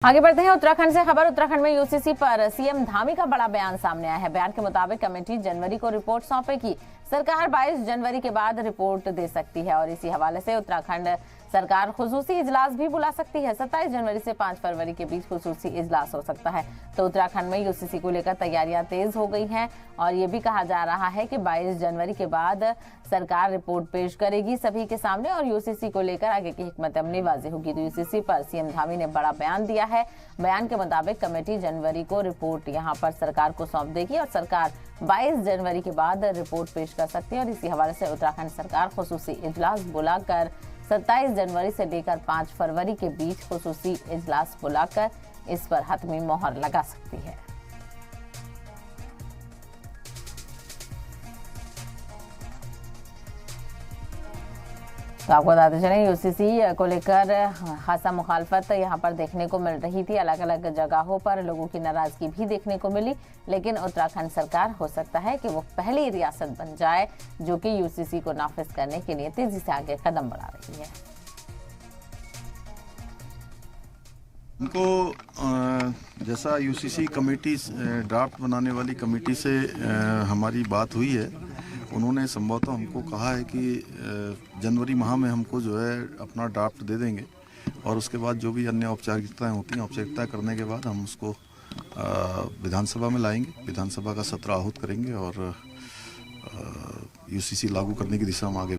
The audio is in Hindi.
आगे बढ़ते हैं उत्तराखंड से खबर। उत्तराखंड में यूसीसी पर सीएम धामी का बड़ा बयान सामने आया है। बयान के मुताबिक कमेटी जनवरी को रिपोर्ट सौंपेगी। सरकार 22 जनवरी के बाद रिपोर्ट दे सकती है और इसी हवाले से उत्तराखंड सरकार खुसूसी इजलास भी बुला सकती है। 27 जनवरी से 5 फरवरी के बीच खुसूसी इजलास हो सकता है। तो उत्तराखंड में यूसीसी को लेकर तैयारियां तेज हो गई हैं और ये भी कहा जा रहा है कि 22 जनवरी के बाद सरकार रिपोर्ट पेश करेगी सभी के सामने और यूसीसी को लेकर आगे की हिकमत अमली वाज़ेह होगी। तो यूसीसी पर सीएम धामी ने बड़ा बयान दिया है। बयान के मुताबिक कमेटी जनवरी को रिपोर्ट यहां पर सरकार को सौंप देगी और सरकार 22 जनवरी के बाद रिपोर्ट पेश कर सकती है और इसी हवाले से उत्तराखंड सरकार खुसूसी इजलास बुलाकर 27 जनवरी से लेकर 5 फरवरी के बीच खुसूसी इजलास बुलाकर इस पर हतमी मोहर लगा सकती है। तो आपको बताते चलें, यूसीसी को लेकर खासा मुखालफत यहाँ पर देखने को मिल रही थी। अलग अलग जगहों पर लोगों की नाराजगी भी देखने को मिली, लेकिन उत्तराखंड सरकार हो सकता है कि वो पहली रियासत बन जाए जो कि यूसीसी को नाफिज करने के लिए तेजी से आगे कदम बढ़ा रही है। उनको जैसा यूसीसी कमेटी ड्राफ्ट बनाने वाली कमेटी से हमारी बात हुई है, उन्होंने संभवतः हमको कहा है कि जनवरी माह में हमको जो है अपना ड्राफ्ट दे देंगे और उसके बाद जो भी अन्य औपचारिकताएं होती हैं, औपचारिकता करने के बाद हम उसको विधानसभा में लाएंगे। विधानसभा का सत्र आहूत करेंगे और यूसीसी लागू करने की दिशा में आगे